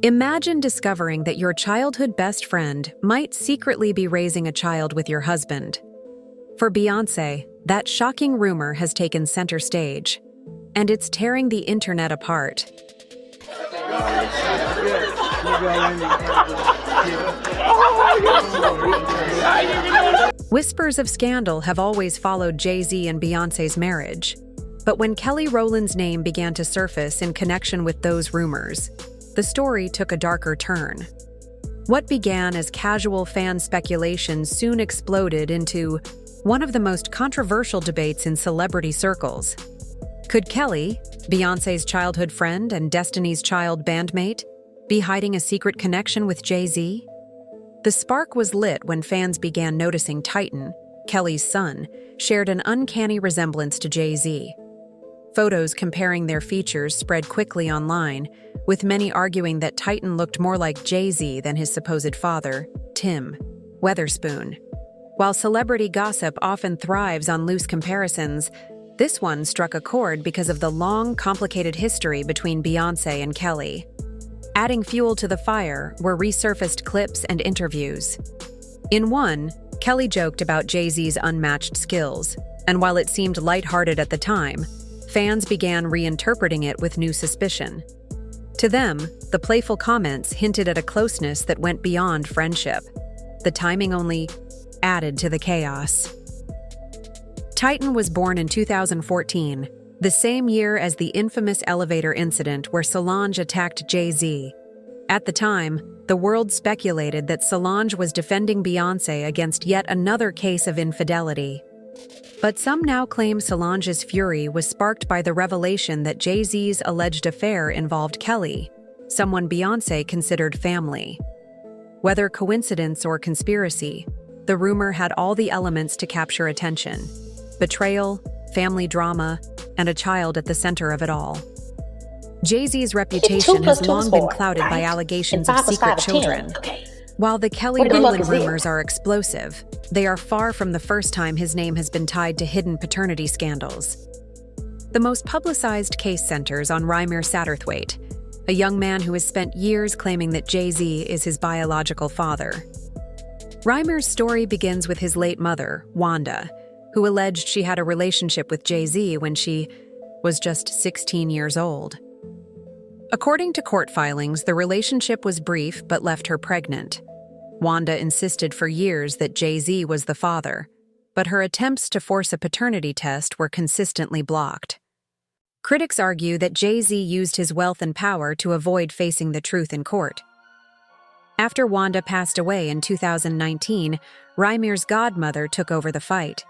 Imagine discovering that your childhood best friend might secretly be raising a child with your husband. For Beyonce, that shocking rumor has taken center stage, and it's tearing the internet apart. Whispers of scandal have always followed Jay-Z and Beyoncé's marriage, but when Kelly Rowland's name began to surface in connection with those rumors, the story took a darker turn. What began as casual fan speculation soon exploded into one of the most controversial debates in celebrity circles. Could Kelly, Beyoncé's childhood friend and Destiny's Child bandmate, be hiding a secret connection with Jay-Z? The spark was lit when fans began noticing Titan, Kelly's son, shared an uncanny resemblance to Jay-Z. Photos comparing their features spread quickly online, with many arguing that Titan looked more like Jay-Z than his supposed father, Tim Weatherspoon. While celebrity gossip often thrives on loose comparisons, this one struck a chord because of the long, complicated history between Beyoncé and Kelly. Adding fuel to the fire were resurfaced clips and interviews. In one, Kelly joked about Jay-Z's unmatched skills, and while it seemed lighthearted at the time, fans began reinterpreting it with new suspicion. To them, the playful comments hinted at a closeness that went beyond friendship. The timing only added to the chaos. Titan was born in 2014, the same year as the infamous elevator incident where Solange attacked Jay-Z. At the time, the world speculated that Solange was defending Beyoncé against yet another case of infidelity. But some now claim Solange's fury was sparked by the revelation that Jay-Z's alleged affair involved Kelly, someone Beyoncé considered family. Whether coincidence or conspiracy, the rumor had all the elements to capture attention: betrayal, family drama, and a child at the center of it all. Jay-Z's reputation has long been clouded by allegations of secret children. While the Kelly Rowland rumors are explosive, they are far from the first time his name has been tied to hidden paternity scandals. The most publicized case centers on Rowland Satterthwaite, a young man who has spent years claiming that Jay-Z is his biological father. Rowland's story begins with his late mother, Wanda, who alleged she had a relationship with Jay-Z when she was just 16 years old. According to court filings, the relationship was brief but left her pregnant. Wanda insisted for years that Jay-Z was the father, but her attempts to force a paternity test were consistently blocked. Critics argue that Jay-Z used his wealth and power to avoid facing the truth in court. After Wanda passed away in 2019, Rowland's godmother took over the fight.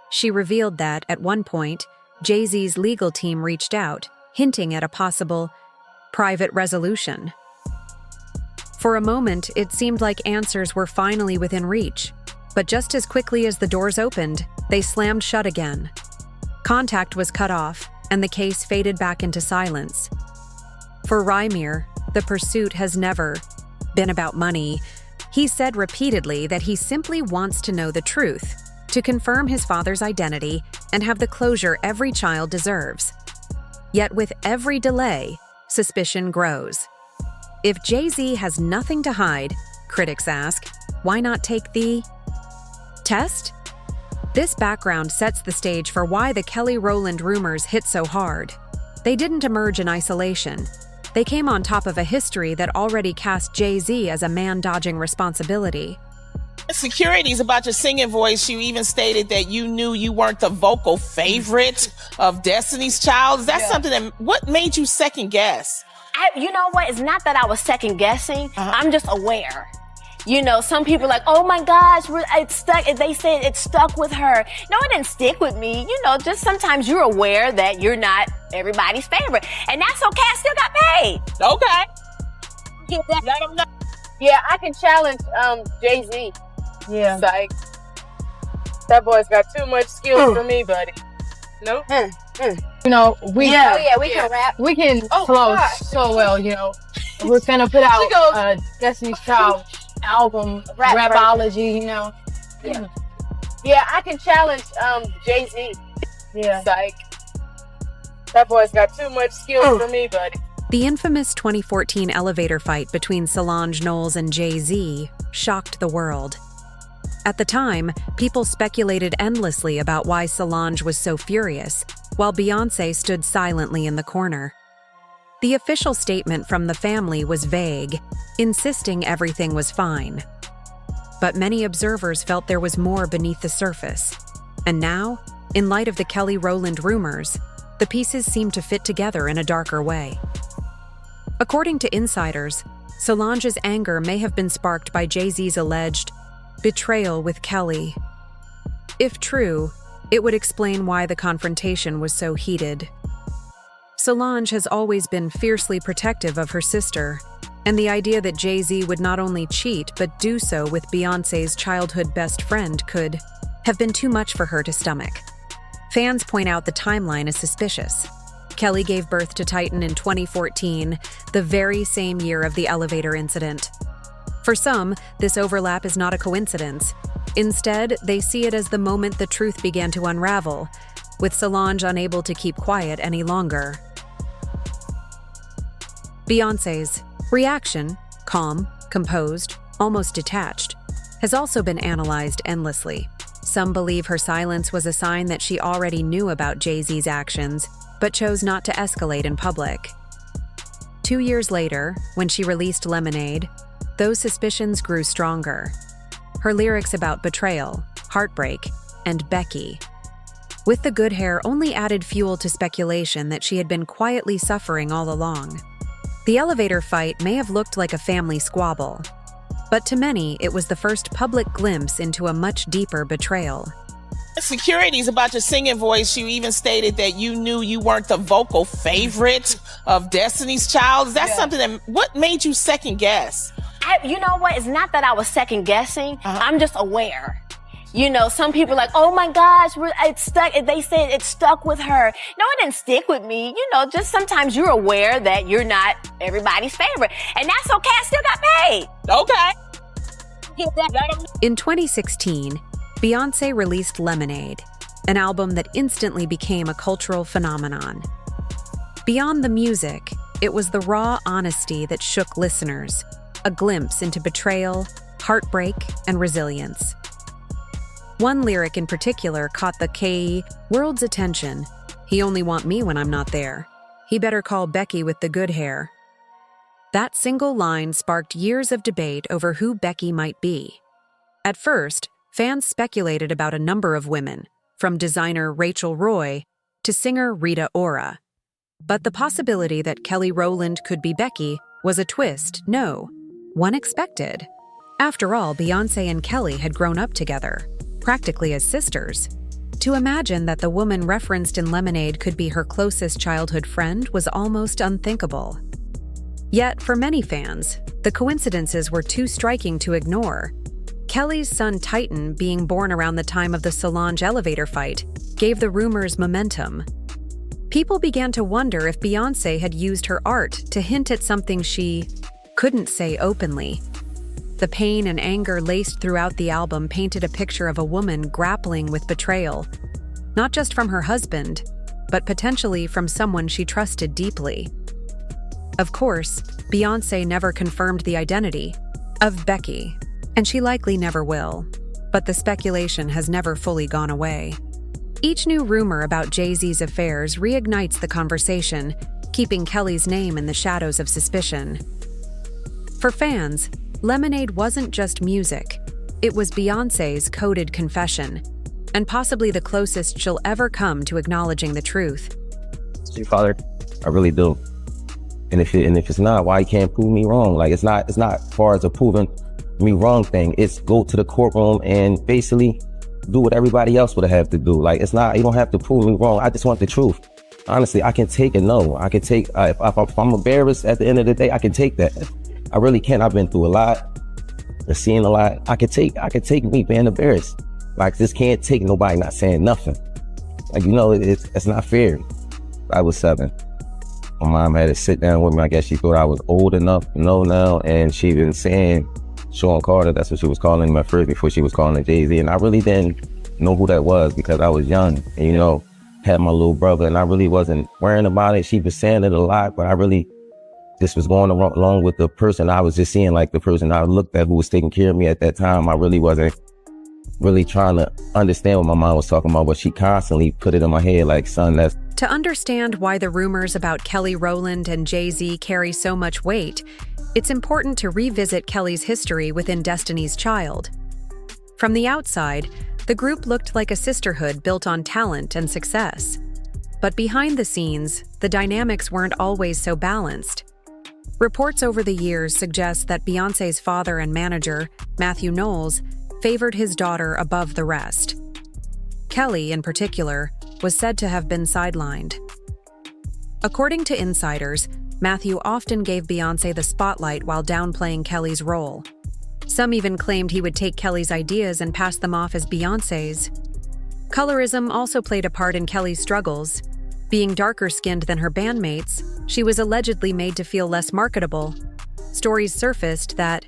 She revealed that, at one point, Jay-Z's legal team reached out, hinting at a possible private resolution. For a moment, it seemed like answers were finally within reach, but just as quickly as the doors opened, they slammed shut again. Contact was cut off, and the case faded back into silence. For Rowland, the pursuit has never been about money. He said repeatedly that he simply wants to know the truth, to confirm his father's identity and have the closure every child deserves. Yet with every delay, suspicion grows. If Jay-Z has nothing to hide, critics ask, why not take the test? This background sets the stage for why the Kelly Rowland rumors hit so hard. They didn't emerge in isolation. They came on top of a history that already cast Jay-Z as a man dodging responsibility. Insecurities about your singing voice. You even stated that you knew you weren't the vocal favorite of Destiny's Child. Is that something that, what made you second guess? You know what? It's not that I was second guessing. I'm just aware. You know, some people are like, oh my gosh, it's stuck. They said it stuck with her. No, it didn't stick with me. You know, just sometimes you're aware that you're not everybody's favorite. And that's okay. I still got paid. Okay. Let them know. Yeah, I can challenge Jay-Z. Yeah. Like, that boy's got too much skills for me, buddy. No? You know, we can rap. We can flow so well, you know. We're gonna put out Destiny's Child album, Rapology, you know. Yeah, I can challenge Jay-Z. Yeah. Like, that boy's got too much skills for me, buddy. The infamous 2014 elevator fight between Solange Knowles and Jay-Z shocked the world. At the time, people speculated endlessly about why Solange was so furious, while Beyonce stood silently in the corner. The official statement from the family was vague, insisting everything was fine. But many observers felt there was more beneath the surface. And now, in light of the Kelly Rowland rumors, the pieces seem to fit together in a darker way. According to insiders, Solange's anger may have been sparked by Jay-Z's alleged betrayal with Kelly. If true, it would explain why the confrontation was so heated. Solange has always been fiercely protective of her sister, and the idea that Jay-Z would not only cheat but do so with Beyoncé's childhood best friend could have been too much for her to stomach. Fans point out the timeline is suspicious. Kelly gave birth to Titan in 2014, the very same year of the elevator incident. For some, this overlap is not a coincidence. Instead, they see it as the moment the truth began to unravel, with Solange unable to keep quiet any longer. Beyoncé's reaction, calm, composed, almost detached, has also been analyzed endlessly. Some believe her silence was a sign that she already knew about Jay-Z's actions, but chose not to escalate in public. 2 years later, when she released Lemonade, those suspicions grew stronger. Her lyrics about betrayal, heartbreak, and Becky, with the good hair, only added fuel to speculation that she had been quietly suffering all along. The elevator fight may have looked like a family squabble, but to many, it was the first public glimpse into a much deeper betrayal. Securities about your singing voice. You even stated that you knew you weren't the vocal favorite of Destiny's Child. Is that something that, what made you second guess? You know what? It's not that I was second guessing. I'm just aware. You know, some people are like, oh my gosh, it's stuck. They said it stuck with her. No, it didn't stick with me. You know, just sometimes you're aware that you're not everybody's favorite. And that's okay. I still got paid. Okay. In 2016, Beyonce released Lemonade, an album that instantly became a cultural phenomenon. Beyond the music, it was the raw honesty that shook listeners, a glimpse into betrayal, heartbreak, and resilience. One lyric in particular caught the K world's attention. He only want me when I'm not there. He better call Becky with the good hair. That single line sparked years of debate over who Becky might be. At first, fans speculated about a number of women, from designer Rachel Roy to singer Rita Ora. But the possibility that Kelly Rowland could be Becky was a twist, one expected. After all, Beyonce and Kelly had grown up together, practically as sisters. To imagine that the woman referenced in Lemonade could be her closest childhood friend was almost unthinkable. Yet, for many fans, the coincidences were too striking to ignore. Kelly's son Titan being born around the time of the Solange elevator fight gave the rumors momentum. People began to wonder if Beyonce had used her art to hint at something she couldn't say openly. The pain and anger laced throughout the album painted a picture of a woman grappling with betrayal, not just from her husband, but potentially from someone she trusted deeply. Of course, Beyonce never confirmed the identity of Becky, and she likely never will, but the speculation has never fully gone away. Each new rumor about Jay-Z's affairs reignites the conversation, keeping Kelly's name in the shadows of suspicion. For fans, Lemonade wasn't just music. It was Beyoncé's coded confession, and possibly the closest she'll ever come to acknowledging the truth. Your father, I really do. And if it's not, why you can't prove me wrong? Like, it's not as far as a proving me wrong thing. It's go to the courtroom and basically do what everybody else would have to do. Like, it's not, you don't have to prove me wrong. I just want the truth. Honestly, I can take a no. I can take, if I'm embarrassed at the end of the day, I can take that. I really can. I've been through a lot, I've seen a lot. I could take me being embarrassed. Like, this can't take nobody not saying nothing. Like, you know, it's not fair. I was 7. My mom had to sit down with me. I guess she thought I was old enough to know now, and she been saying Sean Carter. That's what she was calling him at first before she was calling it Jay-Z. And I really didn't know who that was because I was young and, you know, had my little brother, and I really wasn't worrying about it. She was saying it a lot, but I really this was going along with the person I was just seeing, like the person I looked at who was taking care of me at that time. I really wasn't really trying to understand what my mom was talking about, but she constantly put it in my head like, son, that's... To understand why the rumors about Kelly Rowland and Jay-Z carry so much weight, it's important to revisit Kelly's history within Destiny's Child. From the outside, the group looked like a sisterhood built on talent and success. But behind the scenes, the dynamics weren't always so balanced. Reports over the years suggest that Beyoncé's father and manager, Matthew Knowles, favored his daughter above the rest. Kelly, in particular, was said to have been sidelined. According to insiders, Matthew often gave Beyoncé the spotlight while downplaying Kelly's role. Some even claimed he would take Kelly's ideas and pass them off as Beyoncé's. Colorism also played a part in Kelly's struggles. Being darker-skinned than her bandmates, she was allegedly made to feel less marketable. Stories surfaced that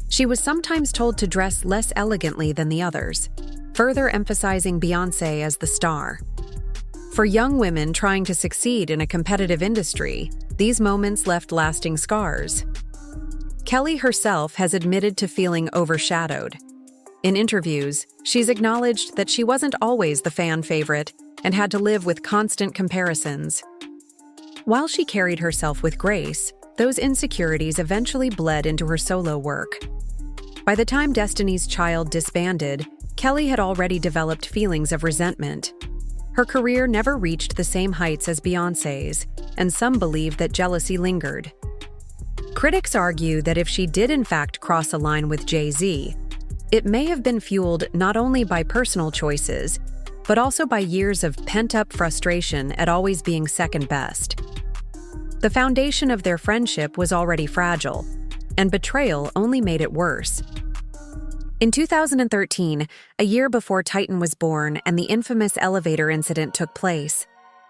she was sometimes told to dress less elegantly than the others, further emphasizing Beyoncé as the star. For young women trying to succeed in a competitive industry, these moments left lasting scars. Kelly herself has admitted to feeling overshadowed. In interviews, she's acknowledged that she wasn't always the fan favorite and had to live with constant comparisons. While she carried herself with grace, those insecurities eventually bled into her solo work. By the time Destiny's Child disbanded, Kelly had already developed feelings of resentment. Her career never reached the same heights as Beyoncé's, and some believe that jealousy lingered. Critics argue that if she did in fact cross a line with Jay-Z, it may have been fueled not only by personal choices, but also by years of pent-up frustration at always being second best. The foundation of their friendship was already fragile, and betrayal only made it worse. In 2013, a year before Titan was born and the infamous elevator incident took place,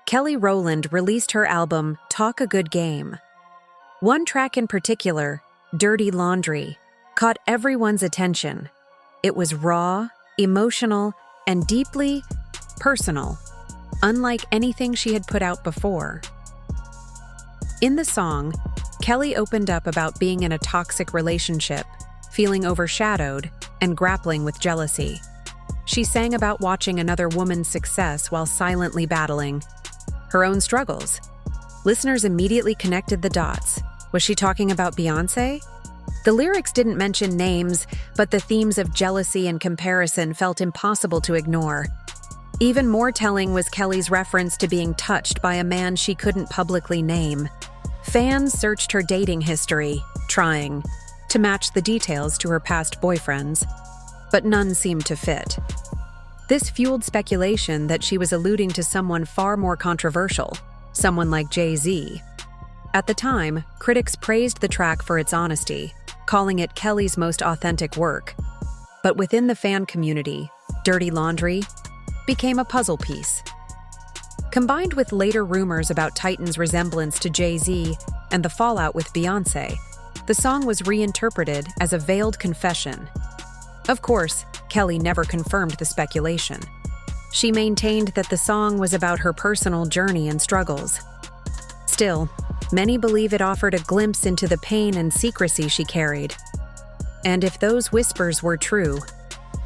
Kelly Rowland released her album Talk a Good Game. One track in particular, Dirty Laundry, caught everyone's attention. It was raw, emotional, and deeply personal, unlike anything she had put out before. In the song, Kelly opened up about being in a toxic relationship, feeling overshadowed, and grappling with jealousy. She sang about watching another woman's success while silently battling her own struggles. Listeners immediately connected the dots. Was she talking about Beyoncé? The lyrics didn't mention names, but the themes of jealousy and comparison felt impossible to ignore. Even more telling was Kelly's reference to being touched by a man she couldn't publicly name. Fans searched her dating history, trying to match the details to her past boyfriends, but none seemed to fit. This fueled speculation that she was alluding to someone far more controversial, someone like Jay-Z. At the time, critics praised the track for its honesty, calling it Kelly's most authentic work. But within the fan community, Dirty Laundry became a puzzle piece. Combined with later rumors about Titan's resemblance to Jay-Z and the fallout with Beyoncé, the song was reinterpreted as a veiled confession. Of course, Kelly never confirmed the speculation. She maintained that the song was about her personal journey and struggles. Still, many believe it offered a glimpse into the pain and secrecy she carried. And if those whispers were true,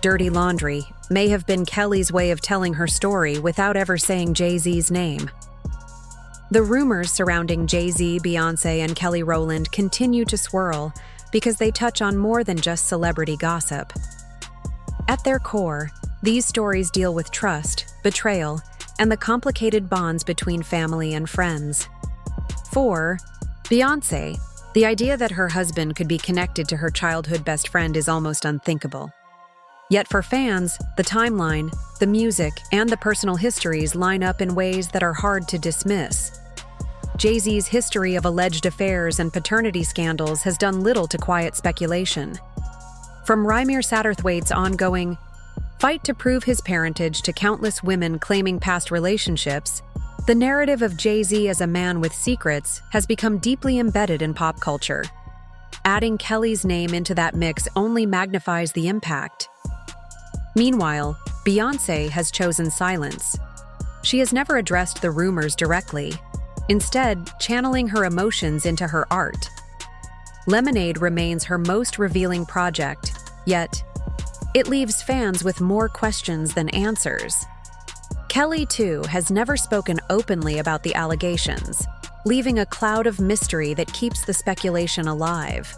Dirty Laundry may have been Kelly's way of telling her story without ever saying Jay-Z's name. The rumors surrounding Jay-Z, Beyoncé, and Kelly Rowland continue to swirl because they touch on more than just celebrity gossip. At their core, these stories deal with trust, betrayal, and the complicated bonds between family and friends. For Beyoncé, the idea that her husband could be connected to her childhood best friend is almost unthinkable. Yet for fans, the timeline, the music, and the personal histories line up in ways that are hard to dismiss. Jay-Z's history of alleged affairs and paternity scandals has done little to quiet speculation. From Rymir Satterthwaite's ongoing fight to prove his parentage to countless women claiming past relationships, the narrative of Jay-Z as a man with secrets has become deeply embedded in pop culture. Adding Kelly's name into that mix only magnifies the impact. Meanwhile, Beyoncé has chosen silence. She has never addressed the rumors directly. instead channeling her emotions into her art. Lemonade remains her most revealing project, yet it leaves fans with more questions than answers. Kelly, too, has never spoken openly about the allegations, leaving a cloud of mystery that keeps the speculation alive.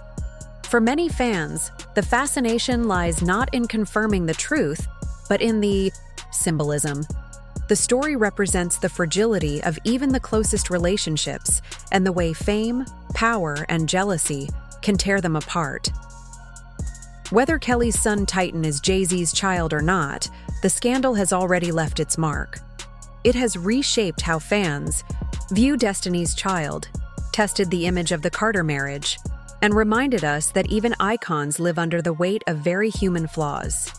For many fans, the fascination lies not in confirming the truth, but in the symbolism. The story represents the fragility of even the closest relationships and the way fame, power, and jealousy can tear them apart. Whether Kelly's son Titan is Jay-Z's child or not, the scandal has already left its mark. It has reshaped how fans view Destiny's Child, tested the image of the Carter marriage, and reminded us that even icons live under the weight of very human flaws.